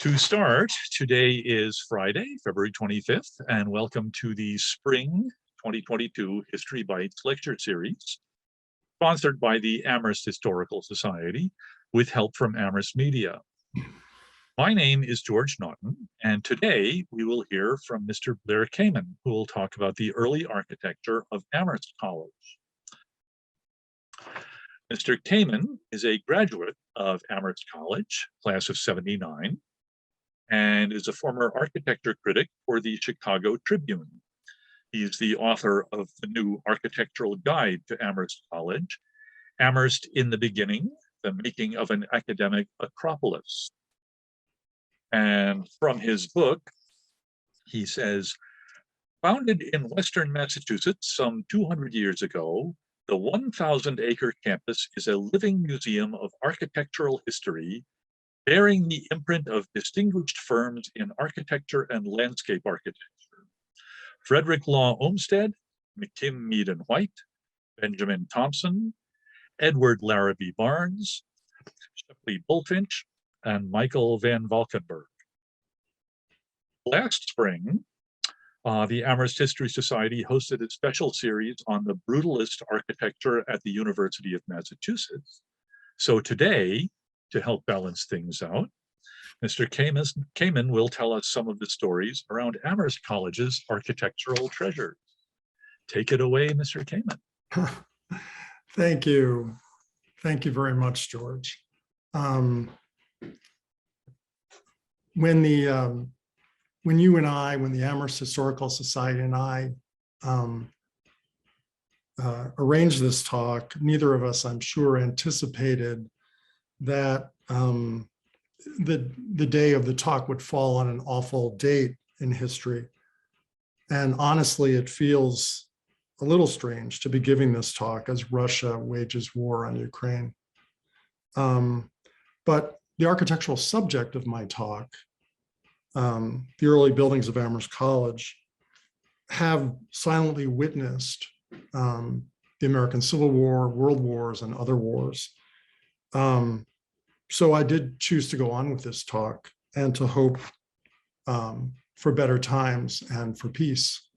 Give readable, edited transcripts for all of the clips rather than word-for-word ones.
To start, today is Friday, February 25th, and welcome to the Spring 2022 History Bites lecture series, sponsored by the Amherst Historical Society with help from Amherst Media. My name is George Naughton, and today we will hear from Mr. Blair Kamin, who will talk about the early architecture of Amherst College. Mr. Kamin is a graduate of Amherst College, class of '79, and is a former architecture critic for the Chicago Tribune. He's the author of the new architectural guide to Amherst College, Amherst in the Beginning, the Making of an Academic Acropolis. And from his book, he says, founded in Western Massachusetts some 200 years ago, the 1,000-acre campus is a living museum of architectural history, bearing the imprint of distinguished firms in architecture and landscape architecture. Frederick Law Olmstead, McKim, Mead and White, Benjamin Thompson, Edward Larrabee Barnes, Shepley Bulfinch, and Michael van Valkenburg. Last spring, the Amherst History Society hosted a special series on the brutalist architecture at the University of Massachusetts. So today, to help balance things out, Mr. Kamin will tell us some of the stories around Amherst College's architectural treasures. Take it away, Mr. Kamin. Thank you. Thank you very much, George. When the Amherst Historical Society and I arranged this talk, neither of us, I'm sure, anticipated that the day of the talk would fall on an awful date in history. And honestly, it feels a little strange to be giving this talk as Russia wages war on Ukraine. But the architectural subject of my talk, the early buildings of Amherst College, have silently witnessed the American Civil War, World Wars, and other wars. So I did choose to go on with this talk and to hope for better times and for peace.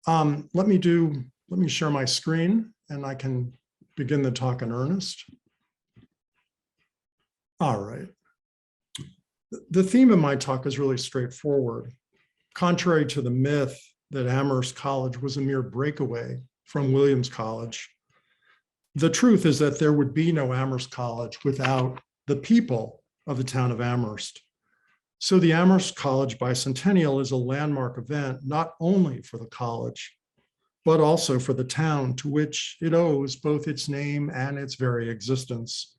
Let me share my screen and I can begin the talk in earnest. All right. The theme of my talk is really straightforward. Contrary to the myth that Amherst College was a mere breakaway from Williams College, the truth is that there would be no Amherst College without the people of the town of Amherst. So the Amherst College Bicentennial is a landmark event, not only for the college, but also for the town to which it owes both its name and its very existence.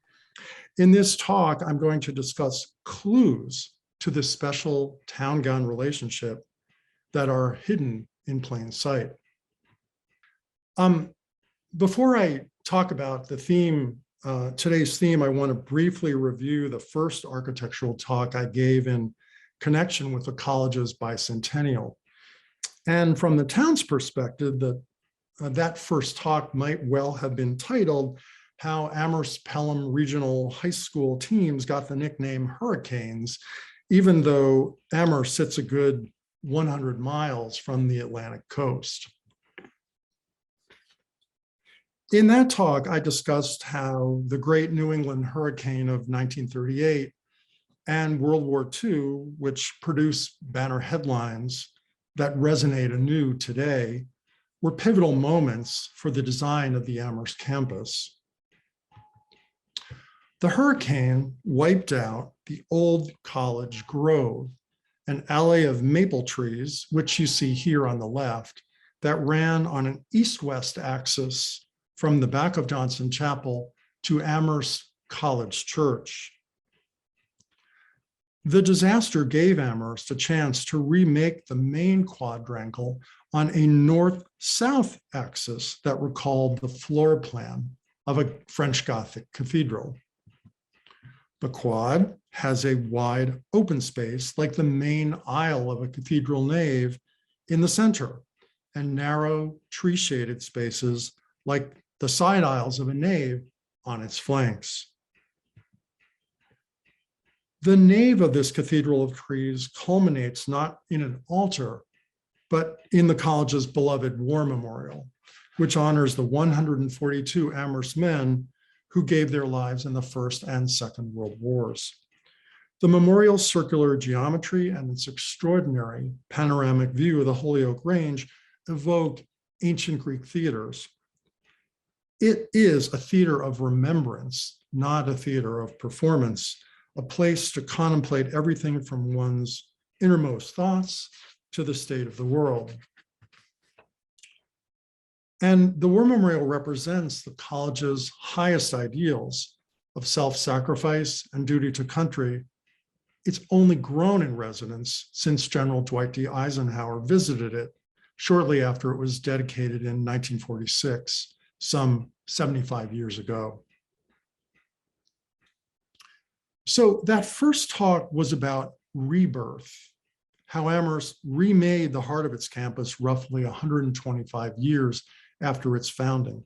In this talk, I'm going to discuss clues to this special town-gown relationship that are hidden in plain sight. Before I talk about the theme, today's theme, I want to briefly review the first architectural talk I gave in connection with the college's bicentennial. And from the town's perspective, that first talk might well have been titled How Amherst Pelham Regional High School Teams Got the Nickname Hurricanes, even though Amherst sits a good 100 miles from the Atlantic coast. In that talk, I discussed how the Great New England Hurricane of 1938 and World War II, which produced banner headlines that resonate anew today, were pivotal moments for the design of the Amherst campus. The hurricane wiped out the old college grove, an alley of maple trees, which you see here on the left, that ran on an east-west axis from the back of Johnson Chapel to Amherst College Church. The disaster gave Amherst a chance to remake the main quadrangle on a north-south axis that recalled the floor plan of a French Gothic cathedral. The quad has a wide open space like the main aisle of a cathedral nave in the center, and narrow tree-shaded spaces like the side aisles of a nave on its flanks. The nave of this cathedral of trees culminates not in an altar, but in the college's beloved war memorial, which honors the 142 Amherst men who gave their lives in the First and Second World Wars. The memorial's circular geometry and its extraordinary panoramic view of the Holyoke Range evoke ancient Greek theaters. It is a theater of remembrance, not a theater of performance, a place to contemplate everything from one's innermost thoughts to the state of the world. And the War Memorial represents the college's highest ideals of self-sacrifice and duty to country. It's only grown in resonance since General Dwight D. Eisenhower visited it shortly after it was dedicated in 1946, some 75 years ago. So that first talk was about rebirth, how Amherst remade the heart of its campus roughly 125 years after its founding.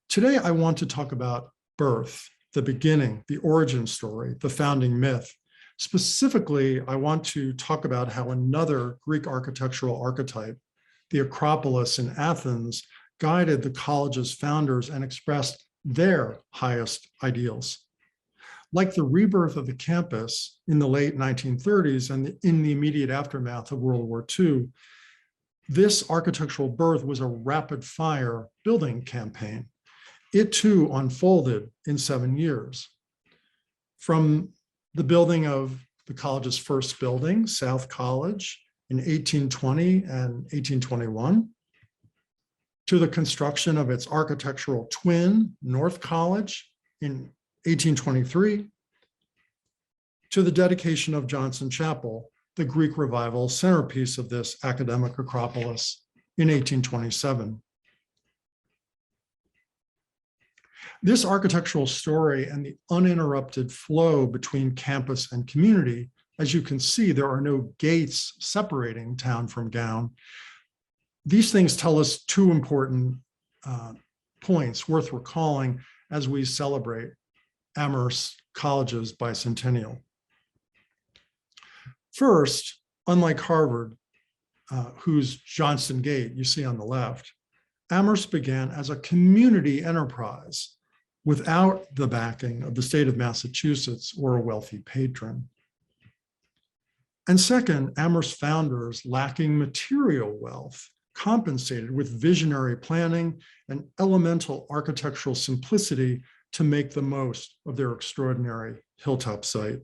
Today, I want to talk about birth, the beginning, the origin story, the founding myth. Specifically, I want to talk about how another Greek architectural archetype, the Acropolis in Athens, guided the college's founders and expressed their highest ideals. Like the rebirth of the campus in the late 1930s and in the immediate aftermath of World War II, this architectural birth was a rapid-fire building campaign. It too unfolded in 7 years. From the building of the college's first building, South College, in 1820 and 1821, to the construction of its architectural twin, North College, in 1823, to the dedication of Johnson Chapel, the Greek Revival centerpiece of this academic acropolis, in 1827. This architectural story and the uninterrupted flow between campus and community, as you can see, there are no gates separating town from gown. These things tell us two important points worth recalling as we celebrate Amherst College's bicentennial. First, unlike Harvard, whose Johnston Gate you see on the left, Amherst began as a community enterprise without the backing of the state of Massachusetts or a wealthy patron. And second, Amherst founders, lacking material wealth, compensated with visionary planning and elemental architectural simplicity to make the most of their extraordinary hilltop site.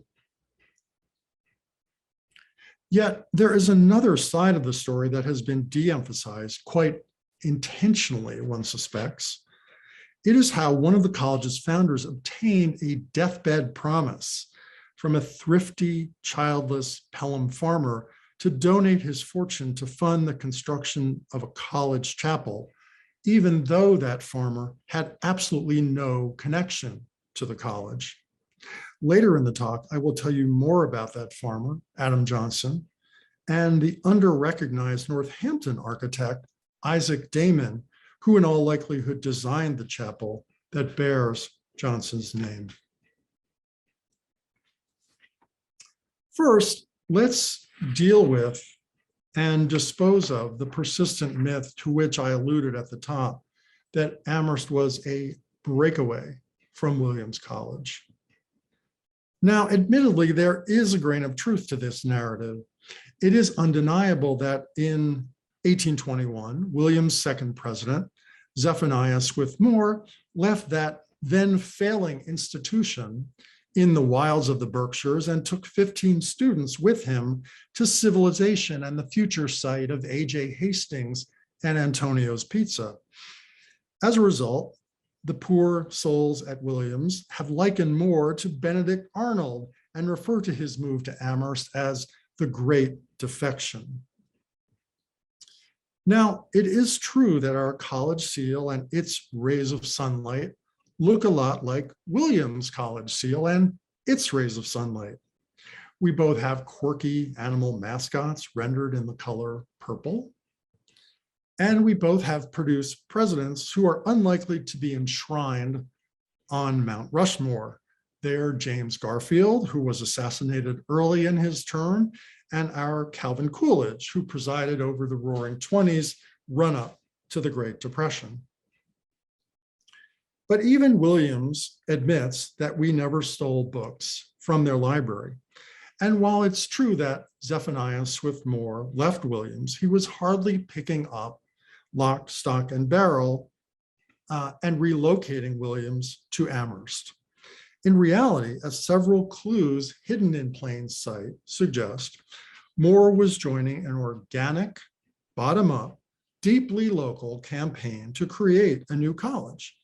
Yet there is another side of the story that has been de-emphasized quite intentionally, one suspects. It is how one of the college's founders obtained a deathbed promise from a thrifty, childless Pelham farmer to donate his fortune to fund the construction of a college chapel, even though that farmer had absolutely no connection to the college. Later in the talk, I will tell you more about that farmer, Adam Johnson, and the under-recognized Northampton architect, Isaac Damon, who in all likelihood designed the chapel that bears Johnson's name. First, let's deal with and dispose of the persistent myth to which I alluded at the top, that Amherst was a breakaway from Williams College. Now, admittedly, there is a grain of truth to this narrative. It is undeniable that in 1821, Williams' second president, Zephaniah Swift-Moore, left that then failing institution in the wilds of the Berkshires and took 15 students with him to civilization and the future site of A.J. Hastings and Antonio's Pizza. As a result, the poor souls at Williams have likened Moore to Benedict Arnold and refer to his move to Amherst as the Great Defection. Now, it is true that our college seal and its rays of sunlight look a lot like Williams College seal and its rays of sunlight. We both have quirky animal mascots rendered in the color purple. And we both have produced presidents who are unlikely to be enshrined on Mount Rushmore, There, James Garfield, who was assassinated early in his term, and our Calvin Coolidge, who presided over the Roaring Twenties run-up to the Great Depression. But even Williams admits that we never stole books from their library. And while it's true that Zephaniah Swiftmore left Williams, he was hardly picking up lock, stock, and barrel and relocating Williams to Amherst. In reality, as several clues hidden in plain sight suggest, Moore was joining an organic, bottom-up, deeply local campaign to create a new college.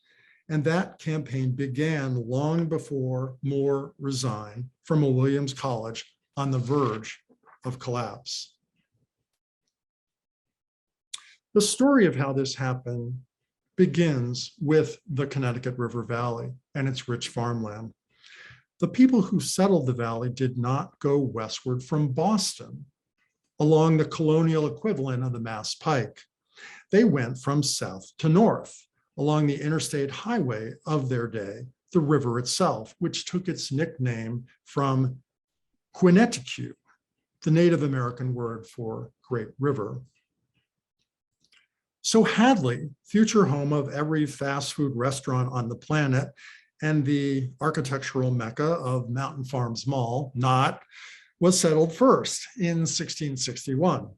And that campaign began long before Moore resigned from a Williams College on the verge of collapse. The story of how this happened begins with the Connecticut River Valley and its rich farmland. The people who settled the valley did not go westward from Boston along the colonial equivalent of the Mass Pike. They went from south to north along the interstate highway of their day, the river itself, which took its nickname from Quineticu, the Native American word for great river. So Hadley, future home of every fast food restaurant on the planet and the architectural mecca of Mountain Farms Mall, was settled first in 1661.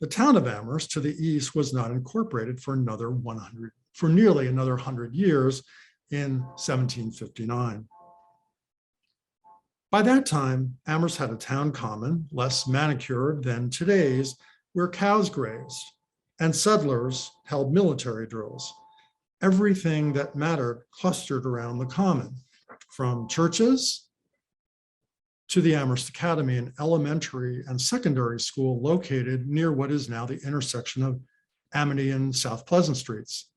The town of Amherst to the east was not incorporated for nearly another 100 years in 1759. By that time, Amherst had a town common, less manicured than today's, where cows grazed and settlers held military drills. Everything that mattered clustered around the common, from churches to the Amherst Academy, an elementary and secondary school located near what is now the intersection of Amity and South Pleasant Streets.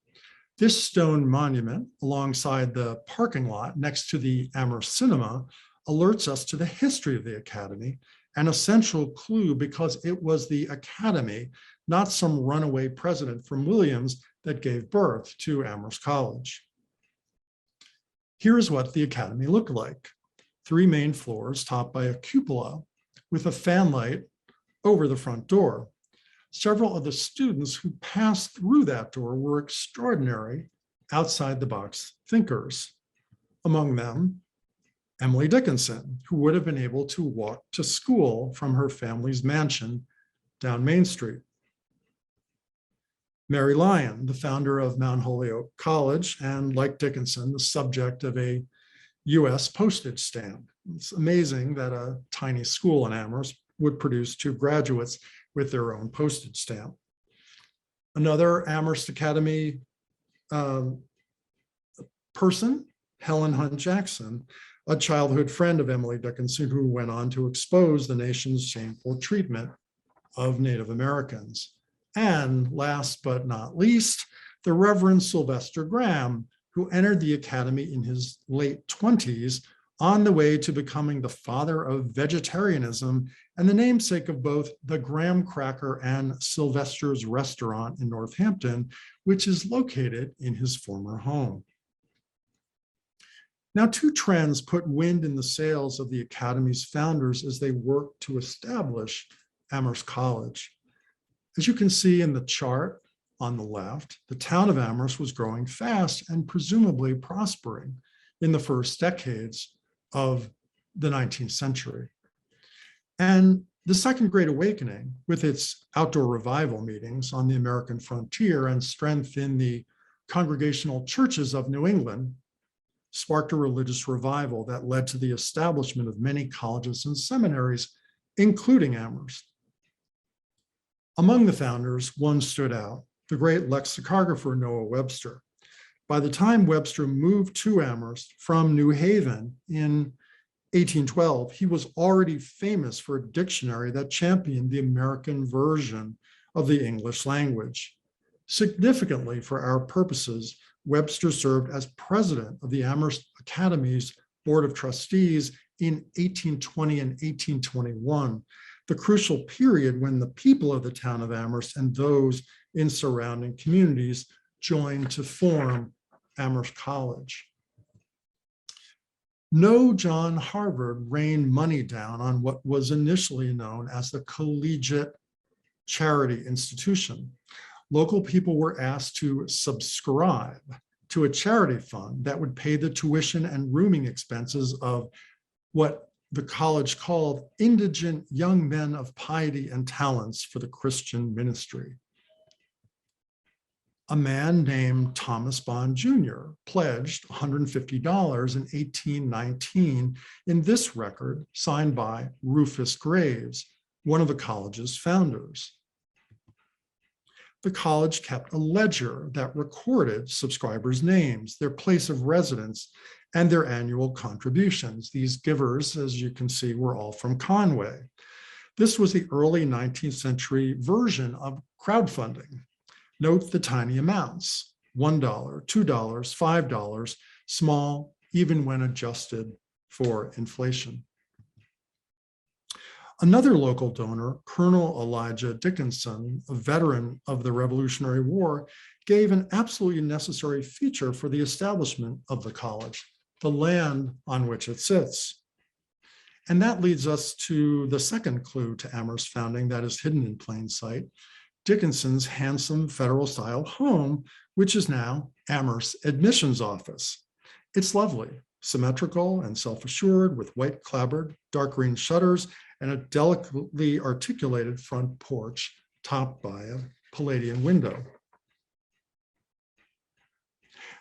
This stone monument, alongside the parking lot next to the Amherst Cinema, alerts us to the history of the Academy, an essential clue because it was the Academy, not some runaway president from Williams, that gave birth to Amherst College. Here's what the Academy looked like. 3 main floors topped by a cupola with a fanlight over the front door. Several of the students who passed through that door were extraordinary outside-the-box thinkers. Among them, Emily Dickinson, who would have been able to walk to school from her family's mansion down Main Street. Mary Lyon, the founder of Mount Holyoke College, and like Dickinson, the subject of a US postage stamp. It's amazing that a tiny school in Amherst would produce 2 graduates with their own postage stamp. Another Amherst Academy person, Helen Hunt Jackson, a childhood friend of Emily Dickinson, who went on to expose the nation's shameful treatment of Native Americans. And last but not least, the Reverend Sylvester Graham, who entered the Academy in his late 20s on the way to becoming the father of vegetarianism and the namesake of both the Graham Cracker and Sylvester's Restaurant in Northampton, which is located in his former home. Now, 2 trends put wind in the sails of the Academy's founders as they worked to establish Amherst College. As you can see in the chart on the left, the town of Amherst was growing fast and presumably prospering in the first decades of the 19th century. And the Second Great Awakening, with its outdoor revival meetings on the American frontier and strength in the congregational churches of New England, sparked a religious revival that led to the establishment of many colleges and seminaries, including Amherst. Among the founders, one stood out, the great lexicographer Noah Webster. By the time Webster moved to Amherst from New Haven in 1812, he was already famous for a dictionary that championed the American version of the English language. Significantly for our purposes, Webster served as president of the Amherst Academy's Board of Trustees in 1820 and 1821, the crucial period when the people of the town of Amherst and those in surrounding communities joined to form Amherst College. No John Harvard rained money down on what was initially known as the collegiate charity institution. Local people were asked to subscribe to a charity fund that would pay the tuition and rooming expenses of what the college called indigent young men of piety and talents for the Christian ministry. A man named Thomas Bond Jr. pledged $150 in 1819 in this record signed by Rufus Graves, one of the college's founders. The college kept a ledger that recorded subscribers' names, their place of residence, and their annual contributions. These givers, as you can see, were all from Conway. This was the early 19th century version of crowdfunding. Note the tiny amounts, $1, $2, $5, small, even when adjusted for inflation. Another local donor, Colonel Elijah Dickinson, a veteran of the Revolutionary War, gave an absolutely necessary feature for the establishment of the college, the land on which it sits. And that leads us to the second clue to Amherst's founding that is hidden in plain sight, Dickinson's handsome federal-style home, which is now Amherst's admissions office. It's lovely, symmetrical and self-assured with white clapboard, dark green shutters, and a delicately articulated front porch topped by a Palladian window.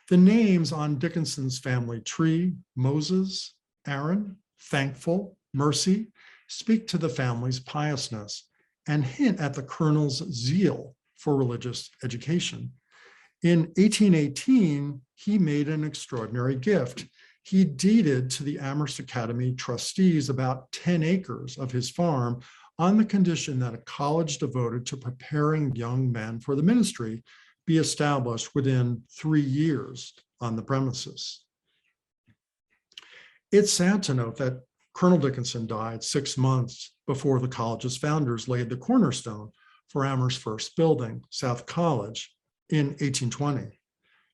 The names on Dickinson's family tree, Moses, Aaron, Thankful, Mercy, speak to the family's piousness and hint at the colonel's zeal for religious education. In 1818, he made an extraordinary gift. He deeded to the Amherst Academy trustees about 10 acres of his farm on the condition that a college devoted to preparing young men for the ministry be established within 3 years on the premises. It's sad to note that Colonel Dickinson died 6 months before the college's founders laid the cornerstone for Amherst's first building, South College, in 1820.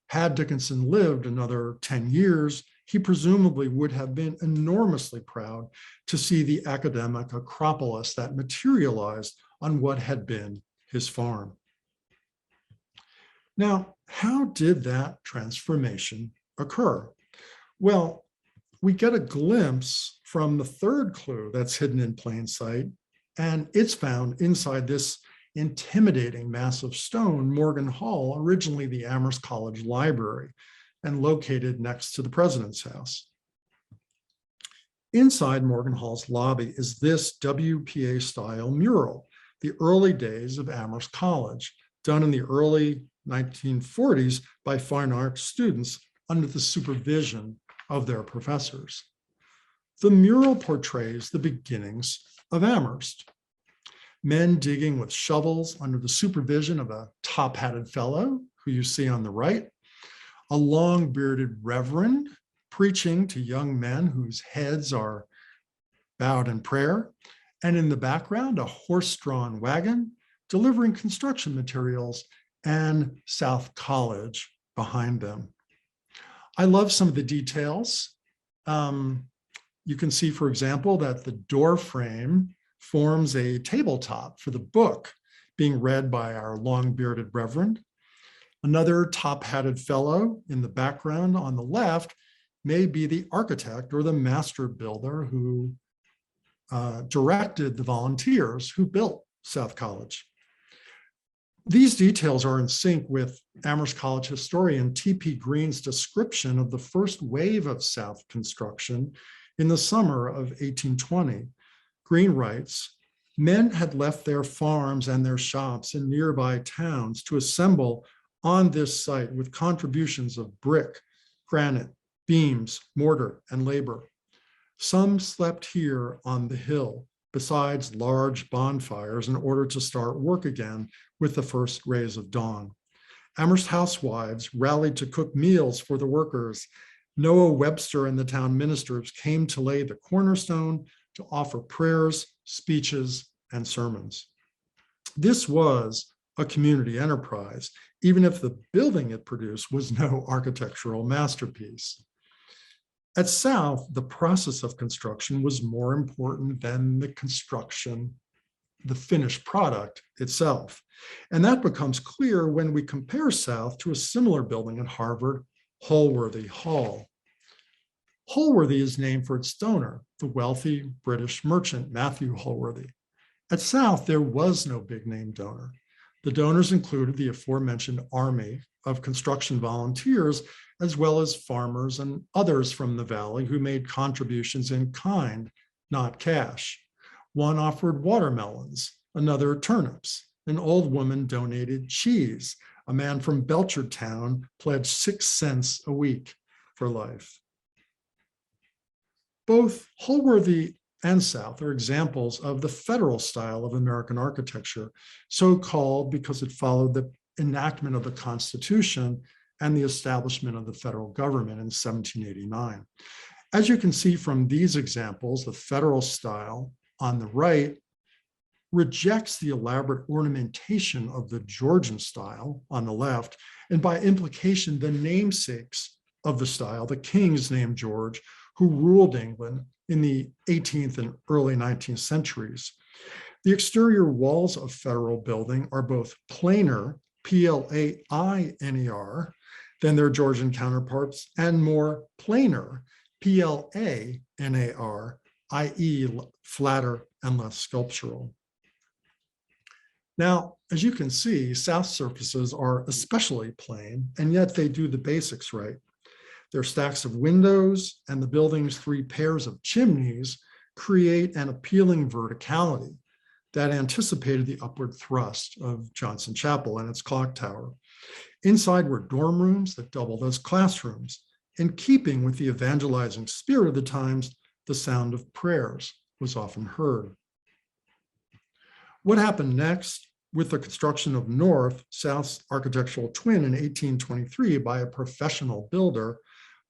Had Dickinson lived another 10 years, he presumably would have been enormously proud to see the academic acropolis that materialized on what had been his farm. Now, how did that transformation occur? Well, we get a glimpse from the third clue that's hidden in plain sight, and it's found inside this intimidating mass of stone, Morgan Hall, originally the Amherst College Library, and located next to the president's house. Inside Morgan Hall's lobby is this Wpa Style Mural, the early days of Amherst College, done in the early 1940s by fine arts students under the supervision of their professors. The mural portrays the beginnings of Amherst. Men digging with shovels under the supervision of a top-hatted fellow, who you see on the right, a long-bearded reverend preaching to young men whose heads are bowed in prayer, and in the background, a horse-drawn wagon delivering construction materials, and South College behind them. I love some of the details. You can see, for example, that the door frame forms a tabletop for the book being read by our long-bearded reverend. Another top-hatted fellow in the background on the left may be the architect or the master builder who directed the volunteers who built South College. These details are in sync with Amherst College historian T.P. Green's description of the first wave of South construction in the summer of 1820. Green writes, "Men had left their farms and their shops in nearby towns to assemble on this site with contributions of brick, granite, beams, mortar, and labor. Some slept here on the hill, besides large bonfires in order to start work again with the first rays of dawn. Amherst housewives rallied to cook meals for the workers. Noah Webster and the town ministers came to lay the cornerstone, to offer prayers, speeches, and sermons." This was a community enterprise, even if the building it produced was no architectural masterpiece. At South, the process of construction was more important than the construction, the finished product itself. And that becomes clear when we compare South to a similar building at Harvard, Holworthy Hall. Holworthy is named for its donor, the wealthy British merchant Matthew Holworthy. At South, there was no big name donor. The donors included the aforementioned army of construction volunteers, as well as farmers and others from the valley who made contributions in kind, not cash. One offered watermelons, another turnips. An old woman donated cheese. A man from Belchertown pledged 6 cents a week for life. Both Holworthy and South are examples of the federal style of American architecture, so called because it followed the enactment of the Constitution and the establishment of the federal government in 1789. As you can see from these examples, the federal style on the right rejects the elaborate ornamentation of the Georgian style on the left, and by implication, the namesakes of the style, the kings named George, who ruled England in the 18th and early 19th centuries. The exterior walls of federal building are both plainer, P-L-A-I-N-E-R, than their Georgian counterparts, and more planar, P-L-A-N-A-R, i.e. flatter and less sculptural. Now, as you can see, South surfaces are especially plain, and yet they do the basics right. Their stacks of windows and the building's 3 pairs of chimneys create an appealing verticality that anticipated the upward thrust of Johnson Chapel and its clock tower. Inside were dorm rooms that doubled as classrooms. In keeping with the evangelizing spirit of the times, the sound of prayers was often heard. What happened next with the construction of North, South's architectural twin in 1823 by a professional builder,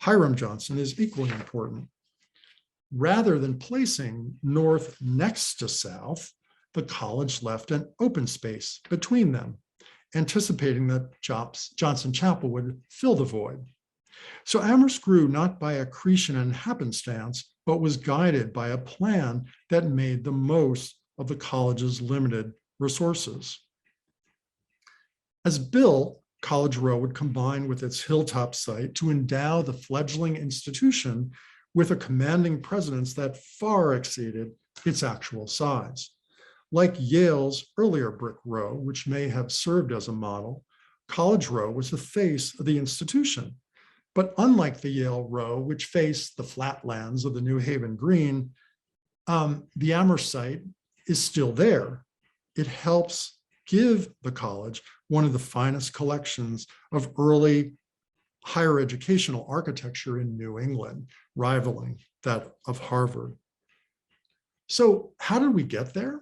Hiram Johnson, is equally important. Rather than placing North next to South, the college left an open space between them, anticipating that Johnson Chapel would fill the void. So Amherst grew not by accretion and happenstance, but was guided by a plan that made the most of the college's limited resources. As built, College Row would combine with its hilltop site to endow the fledgling institution with a commanding presence that far exceeded its actual size. Like Yale's earlier brick row, which may have served as a model, College Row was the face of the institution. But unlike the Yale Row, which faced the flatlands of the New Haven Green, the Amherst site is still there. It helps give the college one of the finest collections of early higher educational architecture in New England, rivaling that of Harvard. So how did we get there?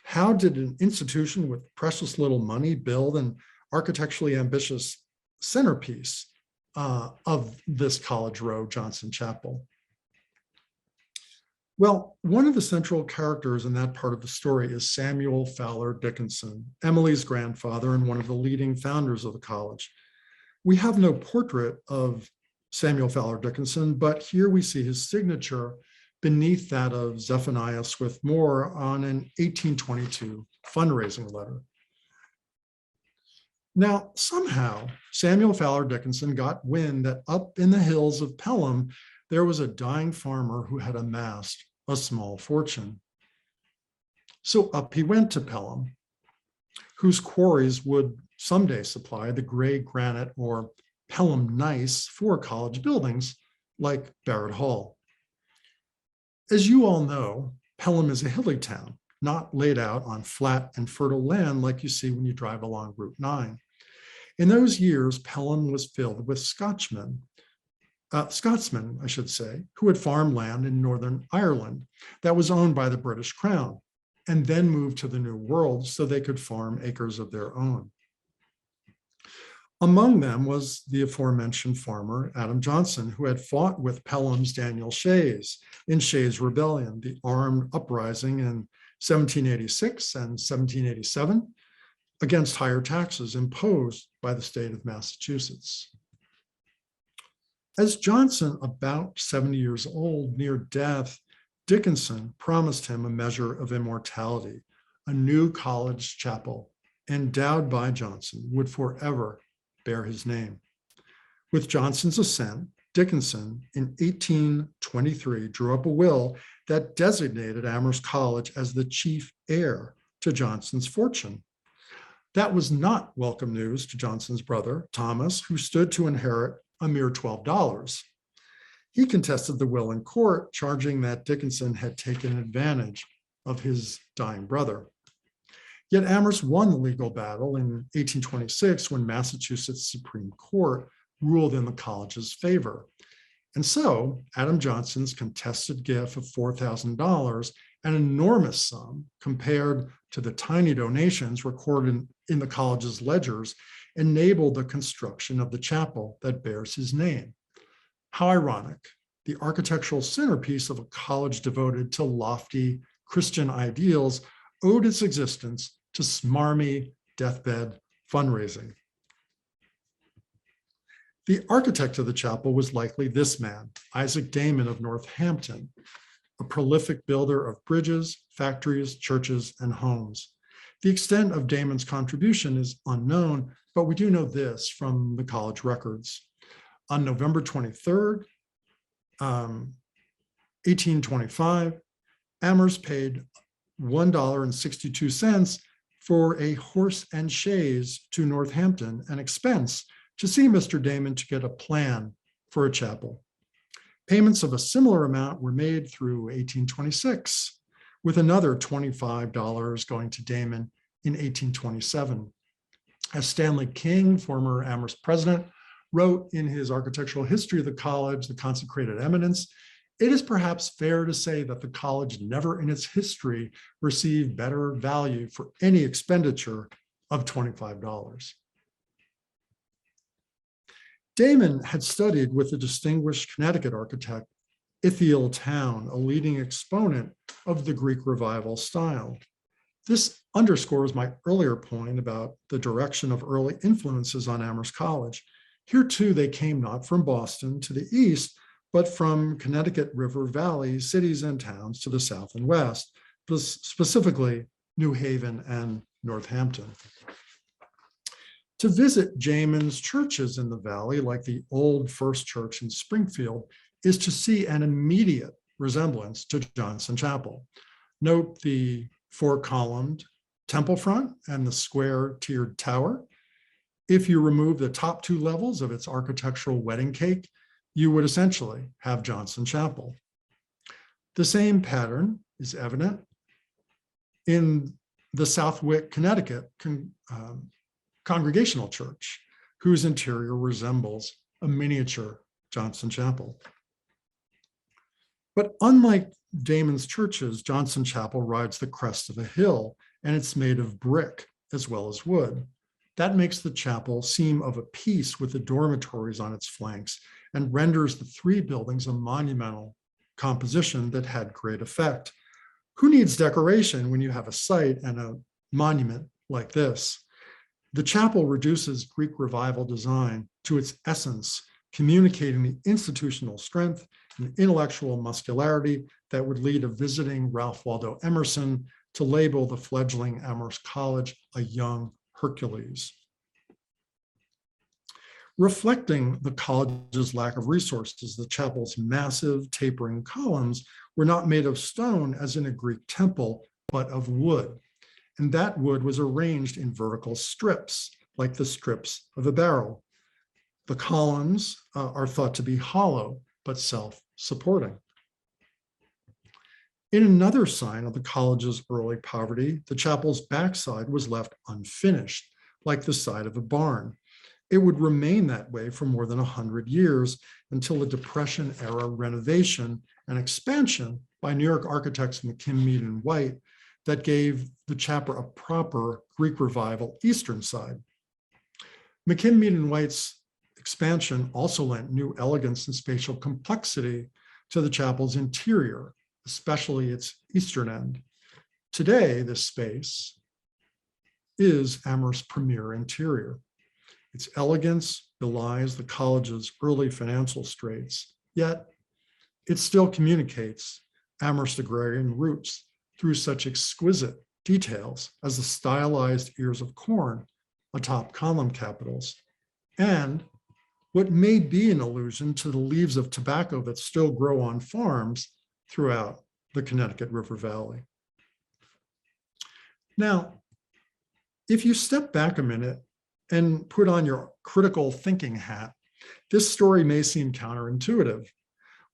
How did an institution with precious little money build an architecturally ambitious centerpiece of this College Row Johnson Chapel? Well, one of the central characters in that part of the story is Samuel Fowler Dickinson, Emily's grandfather and one of the leading founders of the college. We have no portrait of Samuel Fowler Dickinson, but here we see his signature beneath that of Zephaniah Swift-Moore on an 1822 fundraising letter. Now, somehow, Samuel Fowler Dickinson got wind that up in the hills of Pelham, there was a dying farmer who had amassed a small fortune. So up he went to Pelham, whose quarries would someday supply the gray granite or Pelham gneiss for college buildings like Barrett Hall. As you all know, Pelham is a hilly town, not laid out on flat and fertile land like you see when you drive along Route 9. In those years, Pelham was filled with Scotsmen, I should say, who had farmed land in Northern Ireland that was owned by the British Crown, and then moved to the New World so they could farm acres of their own. Among them was the aforementioned farmer, Adam Johnson, who had fought with Pelham's Daniel Shays in Shays' Rebellion, the armed uprising in 1786 and 1787 against higher taxes imposed by the state of Massachusetts. As Johnson, about 70 years old, near death, Dickinson promised him a measure of immortality. A new college chapel endowed by Johnson would forever bear his name. With Johnson's assent, Dickinson in 1823 drew up a will that designated Amherst College as the chief heir to Johnson's fortune. That was not welcome news to Johnson's brother, Thomas, who stood to inherit a mere $12. He contested the will in court, charging that Dickinson had taken advantage of his dying brother. Yet Amherst won the legal battle in 1826 when Massachusetts Supreme Court ruled in the college's favor. And so Adam Johnson's contested gift of $4,000, an enormous sum compared to the tiny donations recorded in the college's ledgers, enabled the construction of the chapel that bears his name. How ironic, the architectural centerpiece of a college devoted to lofty Christian ideals owed its existence to smarmy deathbed fundraising. The architect of the chapel was likely this man, Isaac Damon of Northampton, a prolific builder of bridges, factories, churches, and homes. The extent of Damon's contribution is unknown, but we do know this from the college records. On November 23rd, 1825, Amherst paid $1.62 for a horse and chaise to Northampton, an expense, to see Mr. Damon to get a plan for a chapel. Payments of a similar amount were made through 1826, with another $25 going to Damon in 1827. As Stanley King, former Amherst president, wrote in his architectural history of the college, The Consecrated Eminence, it is perhaps fair to say that the college never in its history received better value for any expenditure of $25. Damon had studied with the distinguished Connecticut architect Ithiel Town, a leading exponent of the Greek Revival style. This underscores my earlier point about the direction of early influences on Amherst College. Here too, they came not from Boston to the east, but from Connecticut River Valley cities and towns to the south and west, specifically New Haven and Northampton. To visit Damon's churches in the valley, like the old First Church in Springfield, is to see an immediate resemblance to Johnson Chapel. Note the four-columned temple front and the square tiered tower. If you remove the top two levels of its architectural wedding cake, you would essentially have Johnson Chapel. The same pattern is evident in the Southwick, Connecticut Congregational Church, whose interior resembles a miniature Johnson Chapel. But unlike Damon's churches, Johnson Chapel rides the crest of a hill, and it's made of brick as well as wood. That makes the chapel seem of a piece with the dormitories on its flanks and renders the three buildings a monumental composition that had great effect. Who needs decoration when you have a site and a monument like this? The chapel reduces Greek Revival design to its essence, communicating the institutional strength and intellectual muscularity that would lead a visiting Ralph Waldo Emerson to label the fledgling Amherst College a young Hercules. Reflecting the college's lack of resources, the chapel's massive tapering columns were not made of stone as in a Greek temple, but of wood. And that wood was arranged in vertical strips, like the strips of a barrel. The columns are thought to be hollow, but self-supporting. In another sign of the college's early poverty, the chapel's backside was left unfinished, like the side of a barn. It would remain that way for more than 100 years until a Depression-era renovation and expansion by New York architects McKim, Mead, and White that gave the chapel a proper Greek Revival eastern side. McKim, Mead, and White's expansion also lent new elegance and spatial complexity to the chapel's interior, especially its eastern end. Today, this space is Amherst's premier interior. Its elegance, belies the college's early financial straits, yet it still communicates Amherst agrarian roots through such exquisite details as the stylized ears of corn atop column capitals, and what may be an allusion to the leaves of tobacco that still grow on farms throughout the Connecticut River Valley. Now, if you step back a minute and put on your critical thinking hat, this story may seem counterintuitive.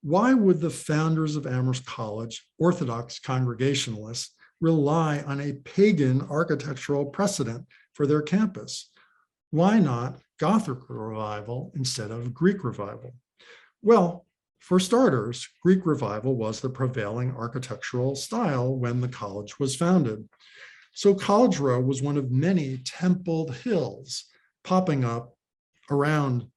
Why would the founders of Amherst College, Orthodox Congregationalists, rely on a pagan architectural precedent for their campus? Why not Gothic revival instead of Greek revival? Well, for starters, Greek revival was the prevailing architectural style when the college was founded. So College Row was one of many templed hills popping up around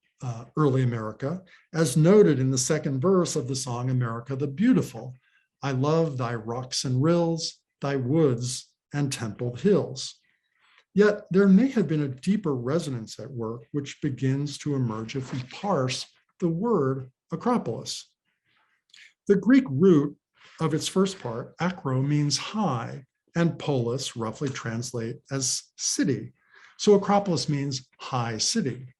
early America, as noted in the second verse of the song America the Beautiful. I love thy rocks and rills, thy woods and templed hills. Yet there may have been a deeper resonance at work, which begins to emerge if we parse the word Acropolis. The Greek root of its first part, acro, means high, and polis roughly translate as city. So Acropolis means high city.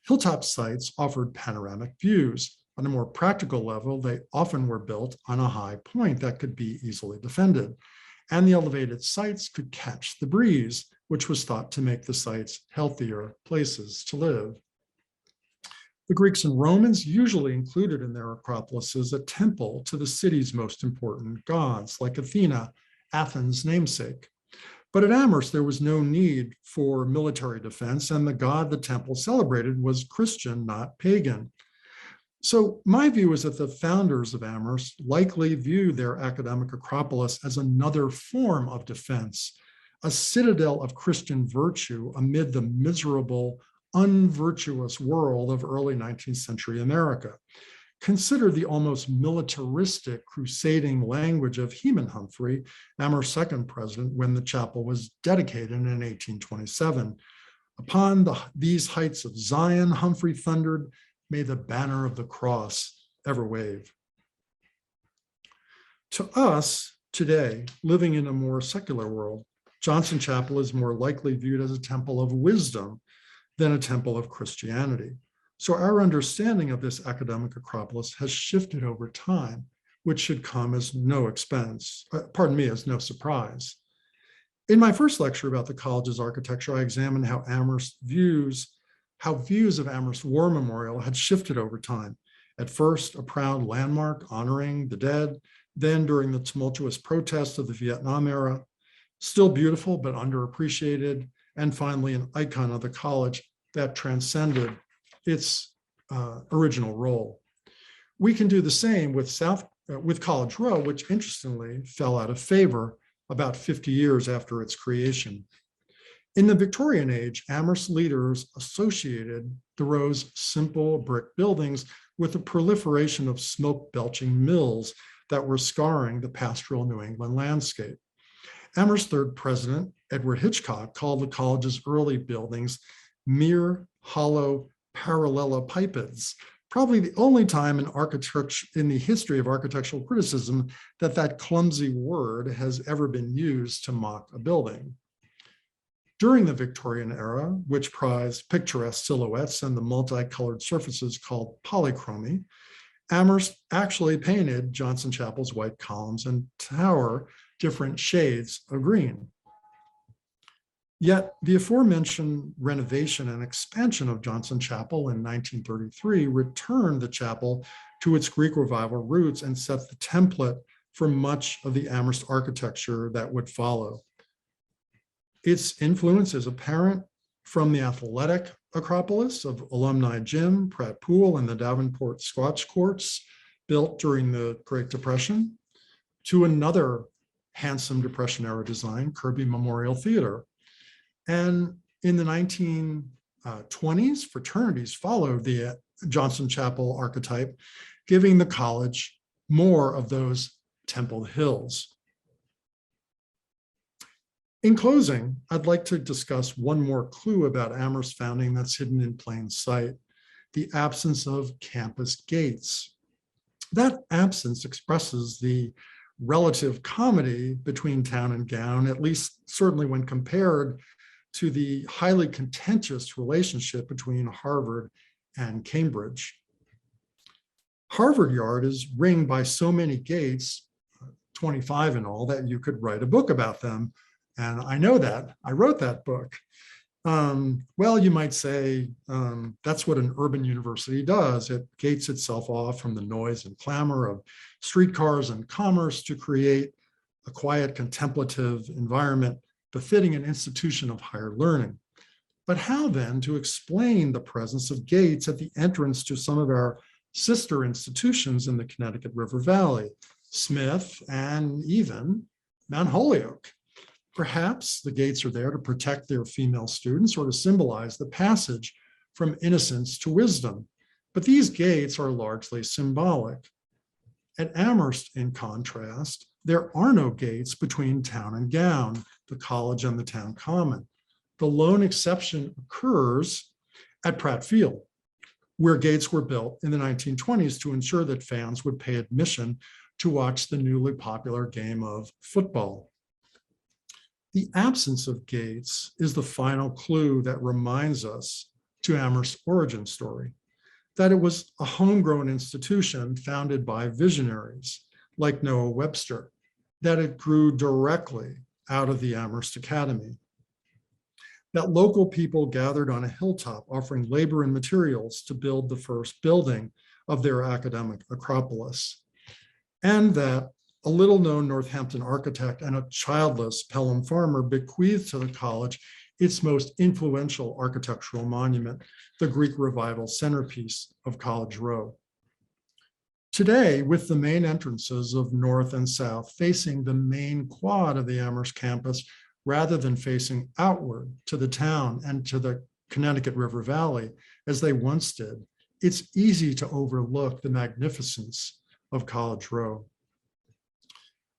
Hilltop sites offered panoramic views. On a more practical level, they often were built on a high point that could be easily defended. And the elevated sites could catch the breeze, which was thought to make the sites healthier places to live. The Greeks and Romans usually included in their acropolises a temple to the city's most important gods, like Athena, Athens' namesake. But at Amherst, there was no need for military defense, and the god the temple celebrated was Christian, not pagan. So my view is that the founders of Amherst likely viewed their academic acropolis as another form of defense, a citadel of Christian virtue amid the miserable, unvirtuous world of early 19th century America. Consider the almost militaristic, crusading language of Heman Humphrey, Amherst's second president, when the chapel was dedicated in 1827. Upon these heights of Zion, Humphrey thundered, may the banner of the cross ever wave. To us today, living in a more secular world, Johnson Chapel is more likely viewed as a temple of wisdom than a temple of Christianity. So our understanding of this academic acropolis has shifted over time, which should come as no expense, as no surprise. In my first lecture about the college's architecture, I examined how views of Amherst War Memorial had shifted over time. At first, a proud landmark honoring the dead, then during the tumultuous protests of the Vietnam era, still beautiful but underappreciated, and finally an icon of the college that transcended its original role. We can do the same with College Row, which interestingly fell out of favor about 50 years after its creation. In the Victorian age, Amherst leaders associated the Row's simple brick buildings with the proliferation of smoke-belching mills that were scarring the pastoral New England landscape. Amherst's third president, Edward Hitchcock, called the college's early buildings mere hollow parallelepipeds, probably the only time in the history of architectural criticism that clumsy word has ever been used to mock a building. During the Victorian era, which prized picturesque silhouettes and the multicolored surfaces called polychromy, Amherst actually painted Johnson Chapel's white columns and tower different shades of green. Yet the aforementioned renovation and expansion of Johnson Chapel in 1933 returned the chapel to its Greek Revival roots and set the template for much of the Amherst architecture that would follow. Its influence is apparent from the athletic acropolis of Alumni Gym, Pratt Pool, and the Davenport Squash Courts built during the Great Depression, to another handsome Depression-era design, Kirby Memorial Theater. And in the 1920s, fraternities followed the Johnson Chapel archetype, giving the college more of those templed hills. In closing, I'd like to discuss one more clue about Amherst founding that's hidden in plain sight: the absence of campus gates. That absence expresses the relative comedy between town and gown, at least certainly when compared to the highly contentious relationship between Harvard and Cambridge. Harvard Yard is ringed by so many gates, 25 in all, that you could write a book about them. And I know that. I wrote that book. Well, you might say that's what an urban university does. It gates itself off from the noise and clamor of streetcars and commerce to create a quiet, contemplative environment befitting an institution of higher learning. But how then to explain the presence of gates at the entrance to some of our sister institutions in the Connecticut River Valley, Smith, and even Mount Holyoke? Perhaps the gates are there to protect their female students or to symbolize the passage from innocence to wisdom. But these gates are largely symbolic. At Amherst, in contrast, there are no gates between town and gown, the college and the town common. The lone exception occurs at Pratt Field, where gates were built in the 1920s to ensure that fans would pay admission to watch the newly popular game of football. The absence of gates is the final clue that reminds us to Amherst's origin story, that it was a homegrown institution founded by visionaries like Noah Webster, that it grew directly out of the Amherst Academy, that local people gathered on a hilltop offering labor and materials to build the first building of their academic acropolis, and that a little-known Northampton architect and a childless Pelham farmer bequeathed to the college its most influential architectural monument, the Greek Revival centerpiece of College Row. Today, with the main entrances of North and South facing the main quad of the Amherst campus, rather than facing outward to the town and to the Connecticut River Valley, as they once did, it's easy to overlook the magnificence of College Row.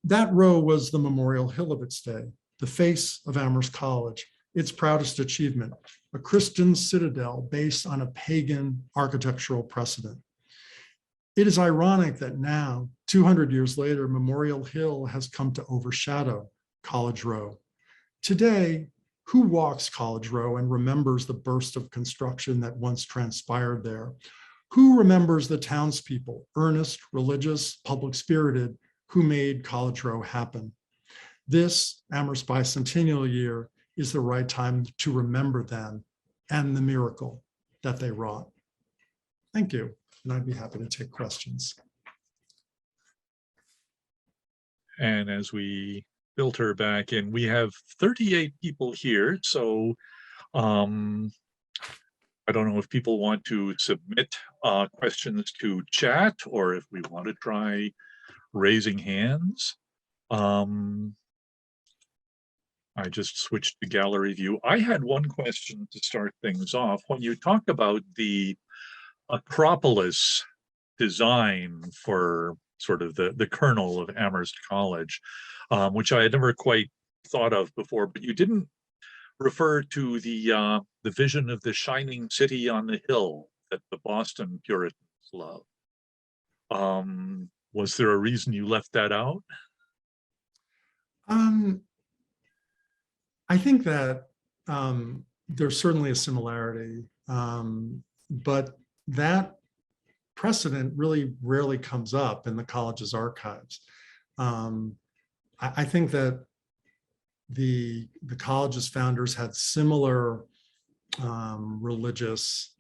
That row was the memorial hill of its day, the face of Amherst College, its proudest achievement, a Christian citadel based on a pagan architectural precedent. It is ironic that now, 200 years later, Memorial Hill has come to overshadow College Row. Today, who walks College Row and remembers the burst of construction that once transpired there? Who remembers the townspeople, earnest, religious, public-spirited, who made College Row happen? This Amherst bicentennial year is the right time to remember them and the miracle that they wrought. Thank you, and I'd be happy to take questions. And as we filter back in, we have 38 people here, so I don't know if people want to submit questions to chat or if we want to try raising hands. I just switched to gallery view. I had one question to start things off. When you talk about the Acropolis design for sort of the kernel of Amherst College, which I had never quite thought of before, but you didn't refer to the vision of the shining city on the hill that the Boston Puritans love. Was there a reason you left that out? I think that there's certainly a similarity, but that precedent really rarely comes up in the college's archives. I think that the college's founders had similar religious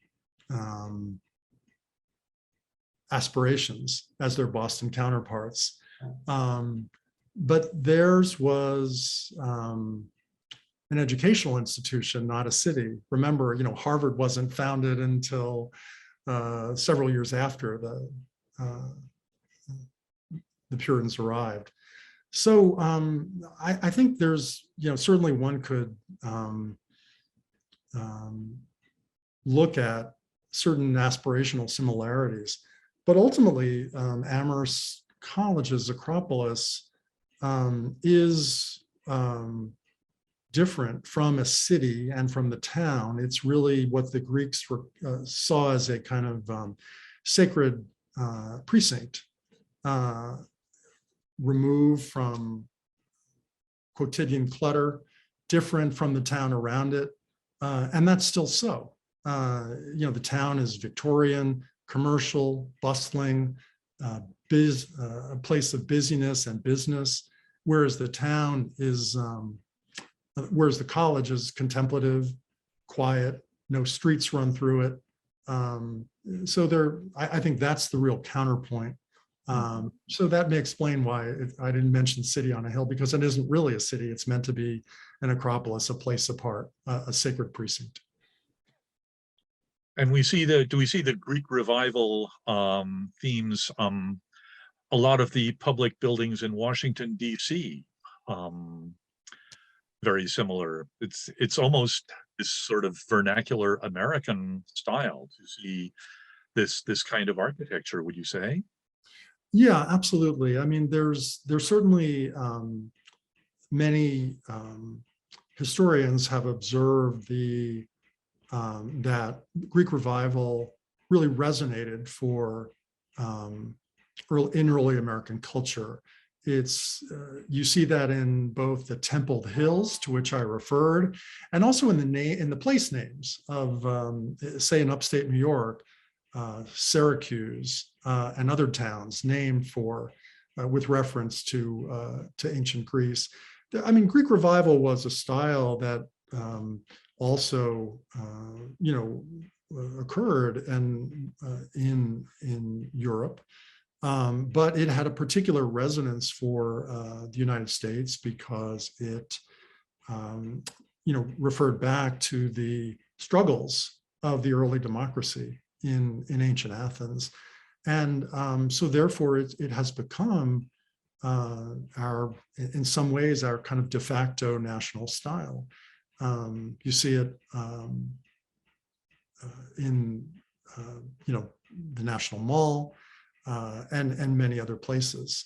aspirations as their Boston counterparts. But theirs was an educational institution, not a city. Remember, Harvard wasn't founded until several years after the Puritans arrived. So I think there's, certainly one could look at certain aspirational similarities, but ultimately Amherst College's Acropolis is different from a city and from the town. It's really what the Greeks saw as a kind of sacred precinct, removed from quotidian clutter, different from the town around it. And that's still so. The town is Victorian, commercial, bustling, a place of busyness and business, whereas the town is, whereas the college is contemplative, quiet, no streets run through it. So I think that's the real counterpoint. So that may explain why I didn't mention city on a hill, because it isn't really a city. It's meant to be an acropolis, a place apart, a sacred precinct. And do we see the Greek revival themes? A lot of the public buildings in Washington, D.C. Very similar. It's almost this sort of vernacular American style to see this kind of architecture, would you say? Yeah, absolutely. I mean, there's certainly many historians have observed that Greek revival really resonated for in early American culture. You see that in both the templed hills, to which I referred, and also in the place names of, say, in upstate New York, Syracuse, and other towns named for with reference to ancient Greece. I mean, Greek revival was a style that also, occurred in Europe. But it had a particular resonance for the United States because it, referred back to the struggles of the early democracy in ancient Athens. And so therefore it has become in some ways, our kind of de facto national style. You see it in, the National Mall, and many other places.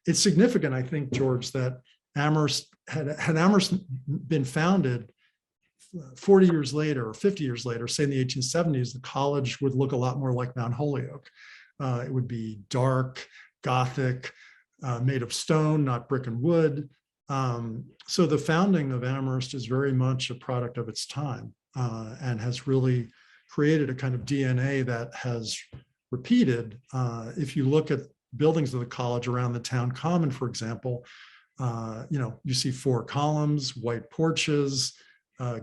It's significant, I think, George, that Amherst had Amherst been founded 40 years later or 50 years later, say in the 1870s, the college would look a lot more like Mount Holyoke. It would be dark, Gothic, made of stone, not brick and wood. So the founding of Amherst is very much a product of its time, and has really created a kind of DNA that has repeated. If you look at buildings of the college around the town common, for example, you see 4 columns, white porches,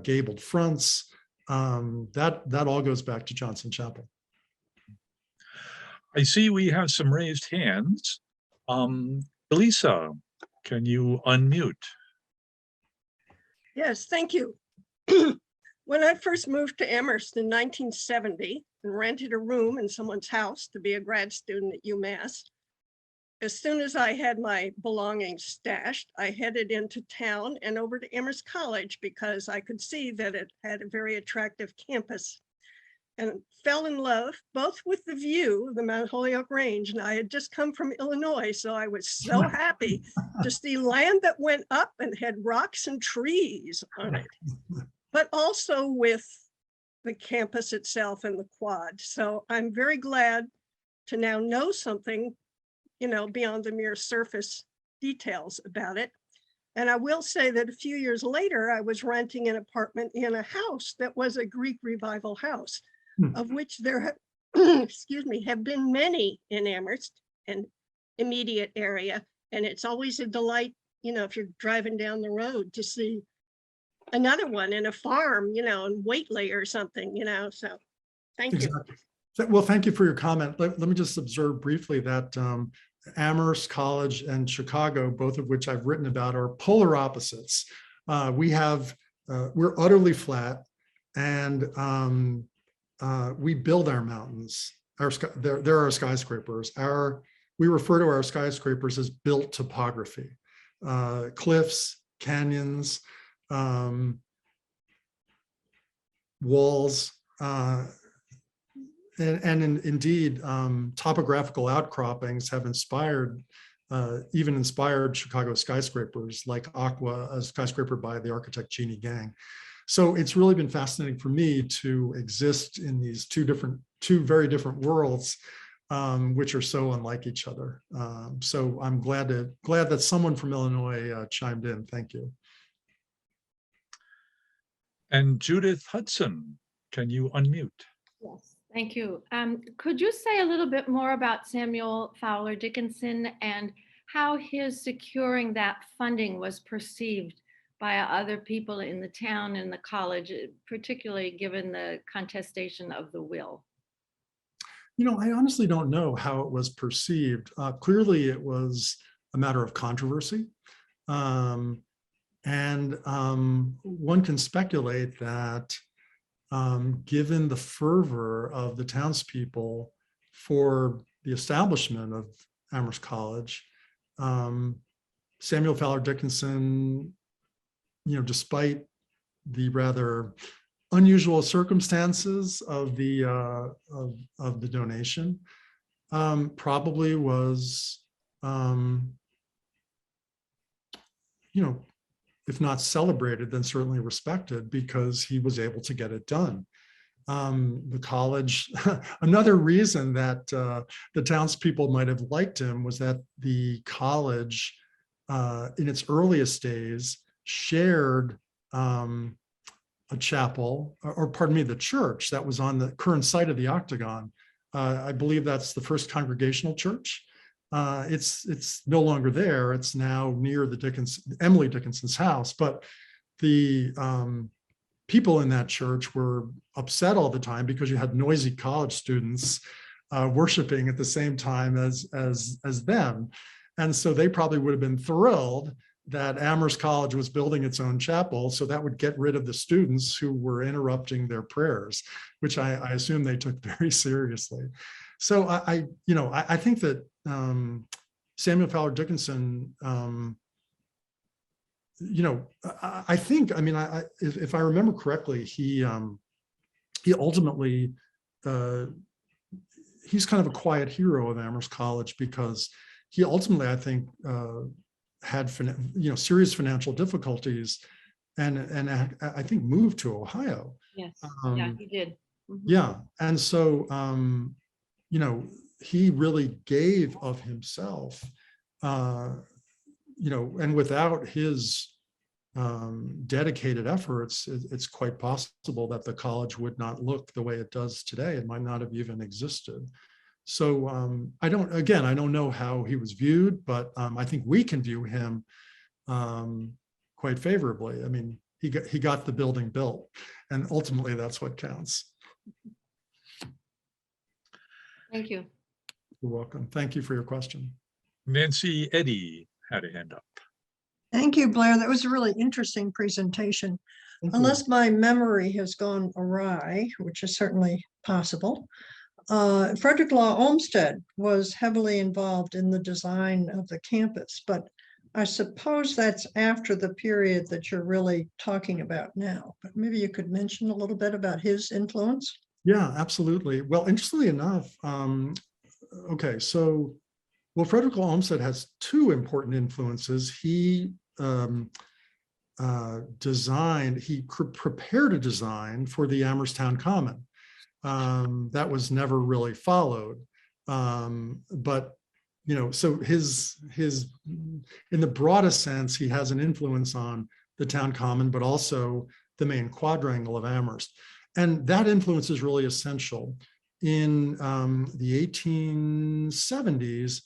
gabled fronts. That all goes back to Johnson Chapel. I see we have some raised hands. Elisa, can you unmute? Yes, thank you. When I first moved to Amherst in 1970 and rented a room in someone's house to be a grad student at UMass, as soon as I had my belongings stashed, I headed into town and over to Amherst College because I could see that it had a very attractive campus, and fell in love both with the view of the Mount Holyoke Range. And I had just come from Illinois, so I was so happy to see land that went up and had rocks and trees on it, but also with the campus itself and the quad. So I'm very glad to now know something, beyond the mere surface details about it. And I will say that a few years later, I was renting an apartment in a house that was a Greek revival house, of which there have been many in Amherst and immediate area. And it's always a delight, if you're driving down the road, to see another one in a farm, in Whately or something, so thank you. Well, thank you for your comment. Let me just observe briefly that Amherst College and Chicago, both of which I've written about, are polar opposites. We're utterly flat, and we build our mountains. There are skyscrapers. We refer to our skyscrapers as built topography, cliffs, canyons, walls, and indeed, topographical outcroppings have inspired even inspired Chicago skyscrapers like Aqua, a skyscraper by the architect Jeannie Gang. So it's really been fascinating for me to exist in these two very different worlds, which are so unlike each other. So I'm glad that someone from Illinois chimed in. Thank you. And Judith Hudson, can you unmute? Yes, thank you. Could you say a little bit more about Samuel Fowler Dickinson and how his securing that funding was perceived by other people in the town and the college, particularly given the contestation of the will? I honestly don't know how it was perceived. Clearly, it was a matter of controversy. And one can speculate that given the fervor of the townspeople for the establishment of Amherst College, Samuel Fowler Dickinson, despite the rather unusual circumstances of the donation, probably was, if not celebrated, then certainly respected because he was able to get it done. The college, another reason that the townspeople might have liked him was that the college, in its earliest days, shared a chapel, or pardon me, the church that was on the current site of the Octagon. I believe that's the first Congregational church. It's no longer there. It's now near the Emily Dickinson's house. But the people in that church were upset all the time because you had noisy college students worshiping at the same time as them. And so they probably would have been thrilled that Amherst College was building its own chapel, so that would get rid of the students who were interrupting their prayers, which I assume they took very seriously. So I think that Samuel Fowler Dickinson, if I remember correctly, he ultimately, he's kind of a quiet hero of Amherst College because he ultimately, I think, had serious financial difficulties, and I think moved to Ohio. Yes, yeah, he did. Mm-hmm. Yeah, and so he really gave of himself, and without his dedicated efforts, it's quite possible that the college would not look the way it does today. It might not have even existed. So I don't know how he was viewed, but I think we can view him quite favorably. I mean, he got the building built, and ultimately that's what counts. Thank you. You're welcome. Thank you for your question. Nancy Eddy had a hand up. Thank you, Blair. That was a really interesting presentation. Thank you. Unless my memory has gone awry, which is certainly possible, Frederick Law Olmstead was heavily involved in the design of the campus, but I suppose that's after the period that you're really talking about now. But maybe you could mention a little bit about his influence. Yeah, absolutely. Well, interestingly enough, Frederick Law Olmstead has two important influences. He prepared a design for the Amherst Town Common. That was never really followed. But so his in the broadest sense, he has an influence on the town common, but also the main quadrangle of Amherst. And that influence is really essential. In the 1870s,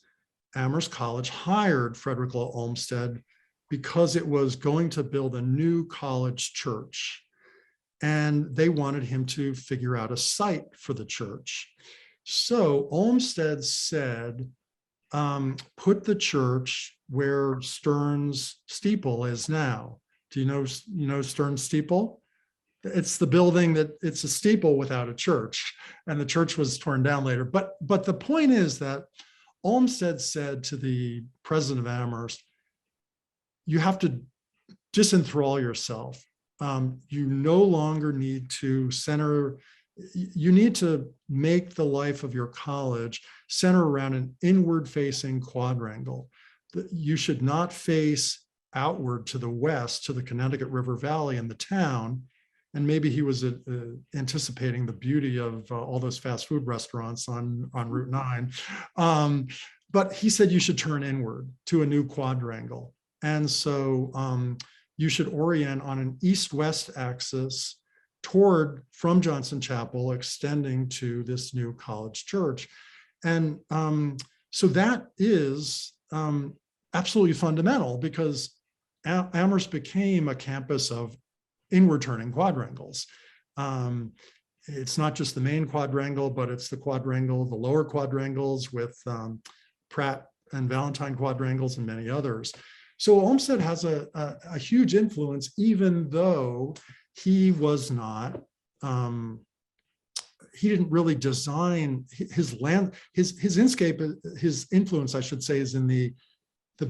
Amherst College hired Frederick Law Olmstead because it was going to build a new college church. And they wanted him to figure out a site for the church. So Olmstead said, put the church where Stern's steeple is now. Do you know Stern's steeple? It's the building it's a steeple without a church, and the church was torn down later. But the point is that Olmstead said to the president of Amherst, you have to disenthrall yourself. You no longer need to you need to make the life of your college center around an inward facing quadrangle. you should not face outward to the west, to the Connecticut River Valley and the town. And maybe he was anticipating the beauty of all those fast food restaurants on Route 9. But he said you should turn inward to a new quadrangle. And so you should orient on an east-west axis from Johnson Chapel, extending to this new college church. And so that is absolutely fundamental, because Amherst became a campus of inward turning quadrangles. It's not just the main quadrangle, but it's the quadrangle, the lower quadrangles with Pratt and Valentine quadrangles and many others. So Olmstead has a huge influence, even though he was not, he didn't really design his inscape, his influence, I should say, is in the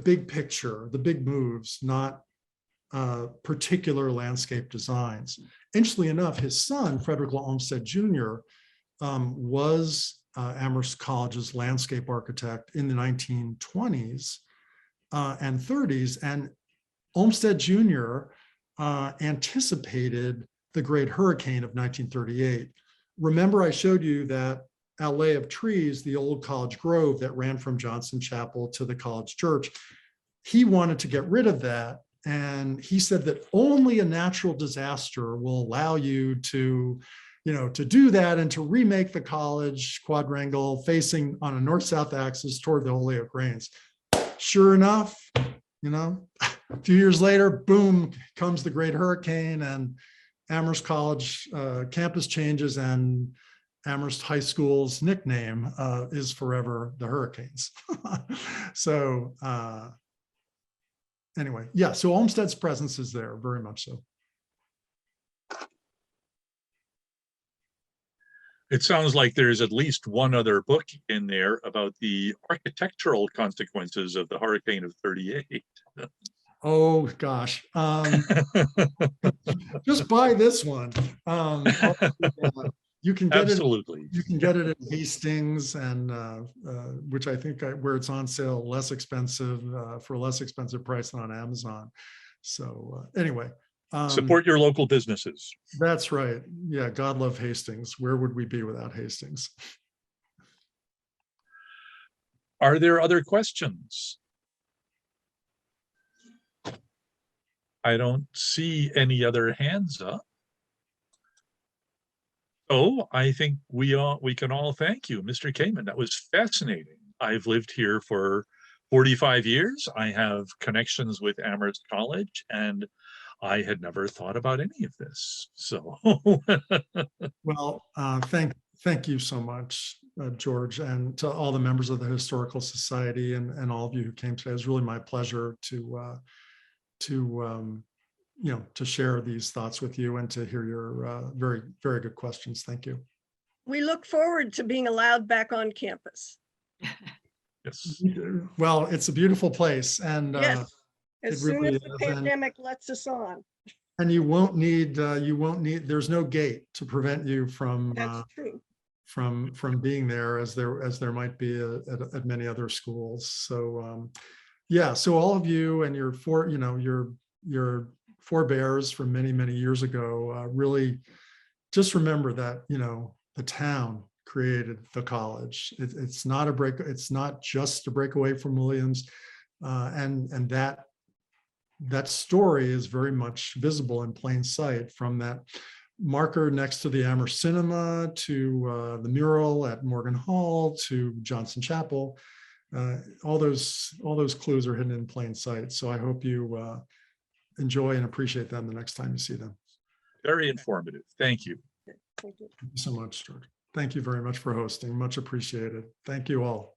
big picture, the big moves, not particular landscape designs. Interestingly enough, his son, Frederick Law Olmstead Jr., was Amherst College's landscape architect in the 1920s and 30s. And Olmstead Jr. Anticipated the Great Hurricane of 1938. Remember, I showed you that alley of trees, the old College Grove that ran from Johnson Chapel to the College Church. He wanted to get rid of that. And he said that only a natural disaster will allow you to, to do that and to remake the college quadrangle facing on a north-south axis toward the Holyoke Range. Sure enough, a few years later, boom, comes the Great Hurricane, and Amherst College campus changes, and Amherst High School's nickname is forever the Hurricanes. So anyway, yeah, so Olmsted's presence is there, very much so. It sounds like there's at least one other book in there about the architectural consequences of the Hurricane of 38. Oh gosh, just buy this one. You can get Absolutely. You can get it at Hastings, and which I think where it's on sale, less expensive for a less expensive price than on Amazon. So anyway, support your local businesses. That's right. Yeah, God love Hastings. Where would we be without Hastings? Are there other questions? I don't see any other hands up. Oh, I think we can all thank you, Mr. Kamin. That was fascinating. I've lived here for 45 years. I have connections with Amherst College, and I had never thought about any of this. So, well, thank you so much, George, and to all the members of the Historical Society and all of you who came today. It was really my pleasure to share these thoughts with you and to hear your very, very good questions. Thank you. We look forward to being allowed back on campus. yes. Well, it's a beautiful place, and yes, as soon really as the pandemic lets us on. And you won't need. There's no gate to prevent you from. That's true. From being there, as there might be at many other schools. So yeah, so all of you and your forebears from many, many years ago, really just remember that, the town created the college. It's not just a breakaway from Williams. And that story is very much visible in plain sight, from that marker next to the Amherst Cinema to the mural at Morgan Hall to Johnson Chapel. All those clues are hidden in plain sight. So I hope you enjoy and appreciate them the next time you see them. Very informative. Thank you. Thank you. Thank you so much, George. Thank you very much for hosting. Much appreciated. Thank you all.